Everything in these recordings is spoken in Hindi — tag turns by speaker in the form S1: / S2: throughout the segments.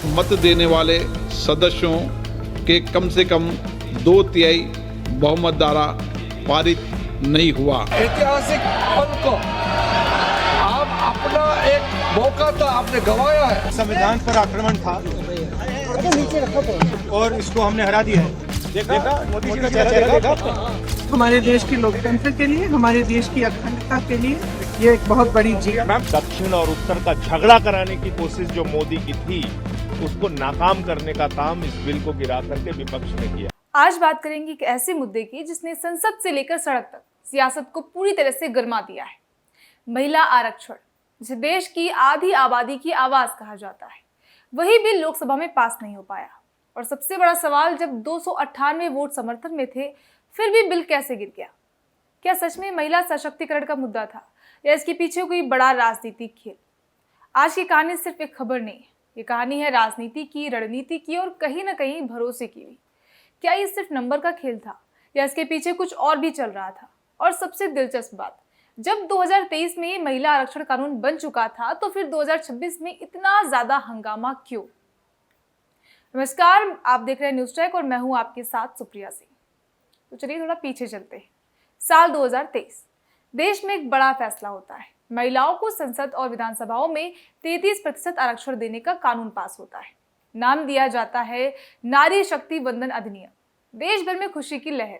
S1: मत देने वाले सदस्यों के कम से कम 2/3 बहुमत द्वारा पारित नहीं हुआ।
S2: ऐतिहासिक पल को आप अपना एक मौका तो आपने गंवाया है।
S3: संविधान पर आक्रमण था और इसको हमने हरा दिया है। देखा मोदी जी का चेहरा देखा।
S4: हमारे देश की लोकतंत्र के लिए, हमारे देश की अखंडता के लिए ये एक बहुत बड़ी जीत है।
S5: दक्षिण और उत्तर का झगड़ा कराने की कोशिश जो मोदी की थी, उसको नाकाम करने का काम इस बिल को गिरा करके विपक्ष ने किया।
S6: आज बात करेंगे एक ऐसे मुद्दे की जिसने संसद से लेकर सड़क तक सियासत को पूरी तरह से गरमा दिया है। महिला आरक्षण, जिसे देश की आधी आबादी की आवाज कहा जाता है, वही बिल लोकसभा में पास नहीं हो पाया। और सबसे बड़ा सवाल, जब 298 वोट समर्थन में थे, फिर भी बिल कैसे गिर गया? क्या सच में महिला सशक्तिकरण का मुद्दा था या इसके पीछे कोई बड़ा राजनीतिक खेल? आज की कहानी सिर्फ एक खबर नहीं है, ये कहानी है राजनीति की, रणनीति की और कहीं ना कहीं भरोसे की भी। क्या ये सिर्फ नंबर का खेल था या इसके पीछे कुछ और भी चल रहा था? और सबसे दिलचस्प बात, जब 2023 में ये महिला आरक्षण कानून बन चुका था, तो फिर 2026 में इतना ज्यादा हंगामा क्यों? नमस्कार, आप देख रहे हैं न्यूज़ ट्रैक और मैं हूं आपके साथ सुप्रिया सिंह। तो चलिए थोड़ा पीछे चलते हैं। साल 2023 देश में एक बड़ा फैसला होता है। महिलाओं को संसद और विधानसभाओं में 33% आरक्षण देने का कानून पास होता है। नाम दिया जाता है नारी शक्ति वंदन अधिनियम। देश भर में खुशी की लहर।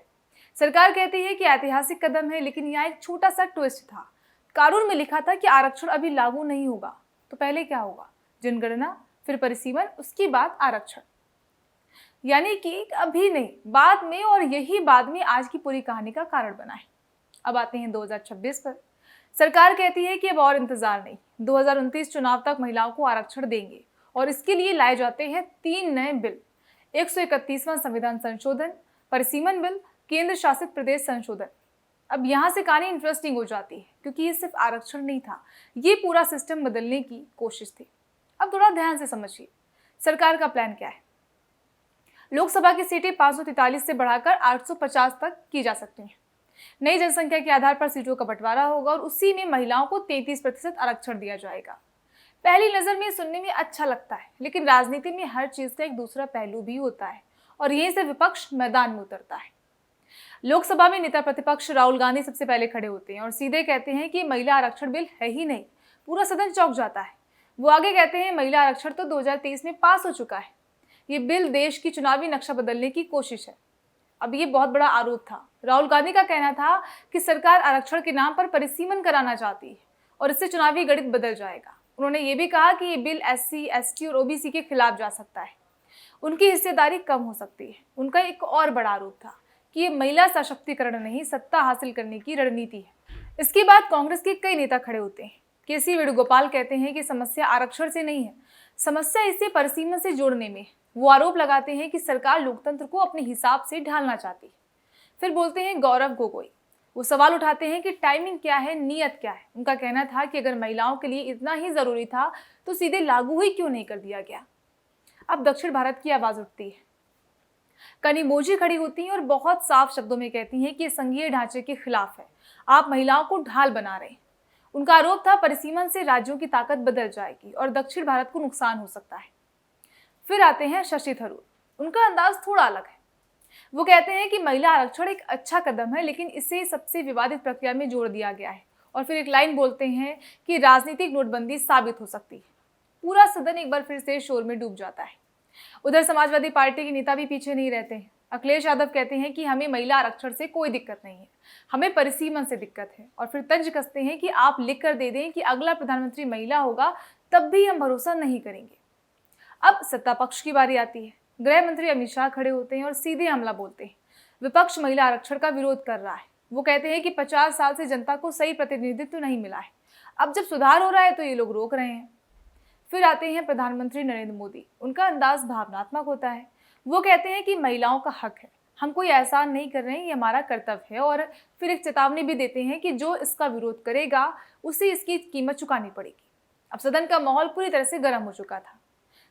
S6: सरकार कहती है कि ऐतिहासिक कदम है, लेकिन यहाँ एक छोटा सा ट्विस्ट था। कानून में लिखा था कि आरक्षण अभी लागू नहीं होगा। तो पहले क्या होगा? जनगणना, फिर परिसीमन, उसके बाद आरक्षण। यानी कि अभी नहीं, बाद में, और यही बाद में आज की पूरी कहानी का कारण बना है। अब आते हैं 2026 पर। सरकार कहती है कि अब और इंतजार नहीं, 2029 चुनाव तक महिलाओं को आरक्षण देंगे और इसके लिए लाए जाते हैं 3 नए बिल। 131वां संविधान संशोधन, परिसीमन बिल, केंद्र शासित प्रदेश संशोधन। अब यहाँ से कहानी इंटरेस्टिंग हो जाती है, क्योंकि ये सिर्फ आरक्षण नहीं था, ये पूरा सिस्टम बदलने की कोशिश थी। अब थोड़ा ध्यान से समझिए, सरकार का प्लान क्या है। लोकसभा की सीटें 543 से बढ़ाकर 850 तक की जा सकती हैं। नई जनसंख्या के आधार पर सीटों का बंटवारा होगा और उसी में महिलाओं को 33% आरक्षण दिया जाएगा। पहली नजर में सुनने में अच्छा लगता है, लेकिन राजनीति में हर चीज का एक दूसरा पहलू भी होता है और यहीं से विपक्ष मैदान में उतरता है। लोकसभा में नेता प्रतिपक्ष राहुल गांधी सबसे पहले खड़े होते हैं और सीधे कहते हैं कि महिला आरक्षण बिल है ही नहीं। पूरा सदन चौंक जाता है। वो आगे कहते हैं महिला आरक्षण तो 2023 में पास हो चुका है। ये बिल देश की चुनावी नक्शा बदलने की कोशिश है। अब ये बहुत बड़ा आरोप था। राहुल गांधी का कहना था कि सरकार आरक्षण के नाम पर परिसीमन कराना चाहती है और इससे चुनावी गणित बदल जाएगा। उन्होंने ये भी कहा कि ये बिल SC, ST और OBC के खिलाफ जा सकता है, उनकी हिस्सेदारी कम हो सकती है। उनका एक और बड़ा आरोप था कि ये महिला सशक्तिकरण नहीं, सत्ता हासिल करने की रणनीति है। इसके बाद कांग्रेस के कई नेता खड़े होते हैं। KC वेणुगोपाल कहते हैं कि समस्या आरक्षण से नहीं है, समस्या इसे परिसीमन से जोड़ने में। वो आरोप लगाते हैं कि सरकार लोकतंत्र को अपने हिसाब से ढालना चाहती है। फिर बोलते हैं गौरव गोगोई। वो सवाल उठाते हैं कि टाइमिंग क्या है, नीयत क्या है। उनका कहना था कि अगर महिलाओं के लिए इतना ही जरूरी था तो सीधे लागू ही क्यों नहीं कर दिया गया। अब दक्षिण भारत की आवाज उठती है। कनिमोझी खड़ी होती हैं और बहुत साफ शब्दों में कहती हैं कि संघीय ढांचे के खिलाफ है, आप महिलाओं को ढाल बना रहे हैं। उनका आरोप था परिसीमन से राज्यों की ताकत बदल जाएगी और दक्षिण भारत को नुकसान हो सकता है। फिर आते हैं शशि थरूर। उनका अंदाज थोड़ा अलग है। वो कहते हैं कि महिला आरक्षण एक अच्छा कदम है, लेकिन इसे सबसे विवादित प्रक्रिया में जोड़ दिया गया है। और फिर एक लाइन बोलते हैं कि राजनीतिक नोटबंदी साबित हो सकती है। पूरा सदन एक बार फिर से शोर में डूब जाता है। उधर समाजवादी पार्टी के नेता भी पीछे नहीं रहते हैं। अखिलेश यादव कहते हैं कि हमें महिला आरक्षण से कोई दिक्कत नहीं है, हमें परिसीमन से दिक्कत है। और फिर तंज कसते हैं कि आप लिख कर दे दें कि अगला प्रधानमंत्री महिला होगा, तब भी हम भरोसा नहीं करेंगे। अब सत्ता पक्ष की बारी आती है। गृह मंत्री अमित शाह खड़े होते हैं और सीधे हमला बोलते हैं। विपक्ष महिला आरक्षण का विरोध कर रहा है। वो कहते हैं कि 50 साल से जनता को सही प्रतिनिधित्व नहीं मिला है, अब जब सुधार हो रहा है तो ये लोग रोक रहे हैं। फिर आते हैं प्रधानमंत्री नरेंद्र मोदी। उनका अंदाज भावनात्मक होता है। वो कहते हैं कि महिलाओं का हक है, हम कोई एहसान नहीं कर रहे हैं, ये हमारा कर्तव्य है। और फिर एक चेतावनी भी देते हैं कि जो इसका विरोध करेगा उसे इसकी कीमत चुकानी पड़ेगी। अब सदन का माहौल पूरी तरह से गर्म हो चुका था।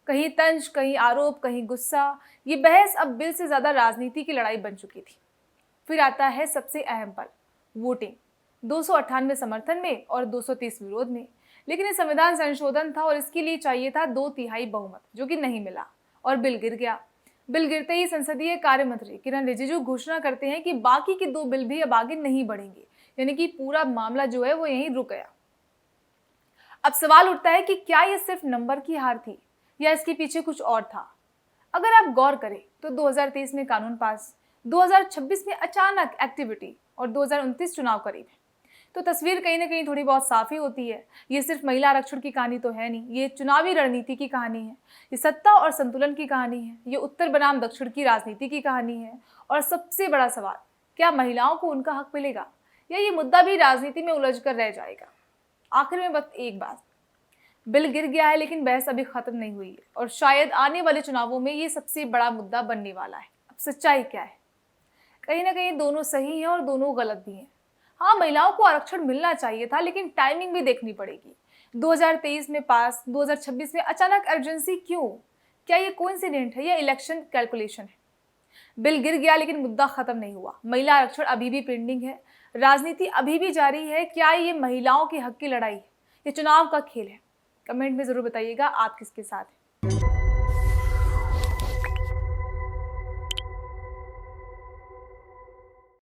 S6: कहीं तंज, कहीं आरोप, कहीं गुस्सा। ये बहस अब बिल से ज्यादा राजनीति की लड़ाई बन चुकी थी। फिर आता है सबसे अहम पल, वोटिंग। 298 समर्थन में और 230 विरोध में। लेकिन ये संविधान संशोधन था और इसके लिए चाहिए था 2/3 बहुमत, जो कि नहीं मिला और बिल गिर गया। बिल गिरते ही संसदीय कार्य मंत्री किरण रिजिजू घोषणा करते हैं कि बाकी के 2 बिल भी अब आगे नहीं बढ़ेंगे, यानी कि पूरा मामला जो है वो यहीं रुक गया। अब सवाल उठता है कि क्या ये सिर्फ नंबर की हार थी या इसके पीछे कुछ और था। अगर आप गौर करें तो 2023 में कानून पास, 2026 में अचानक एक्टिविटी और 2029 चुनाव करीब है, तो तस्वीर कहीं ना कहीं थोड़ी बहुत साफ ही होती है। ये सिर्फ महिला आरक्षण की कहानी तो है नहीं, ये चुनावी रणनीति की कहानी है, ये सत्ता और संतुलन की कहानी है, ये उत्तर बनाम दक्षिण की राजनीति की कहानी है। और सबसे बड़ा सवाल, क्या महिलाओं को उनका हक मिलेगा या ये मुद्दा भी राजनीति में उलझ कर रह जाएगा। आखिर में बस एक बात, बिल गिर गया है लेकिन बहस अभी खत्म नहीं हुई है और शायद आने वाले चुनावों में ये सबसे बड़ा मुद्दा बनने वाला है। अब सच्चाई क्या है? कहीं ना कहीं दोनों सही हैं और दोनों गलत भी हैं। हाँ, महिलाओं को आरक्षण मिलना चाहिए था, लेकिन टाइमिंग भी देखनी पड़ेगी। 2023 में पास, 2026 में अचानक अर्जेंसी क्यों? क्या ये कोइंसिडेंट है या इलेक्शन कैलकुलेशन है? बिल गिर गया लेकिन मुद्दा खत्म नहीं हुआ। महिला आरक्षण अभी भी पेंडिंग है, राजनीति अभी भी जारी है। क्या ये महिलाओं के हक की लड़ाई, ये चुनाव का खेल है? कमेंट में जरूर बताइएगा आप किसके साथ हैं।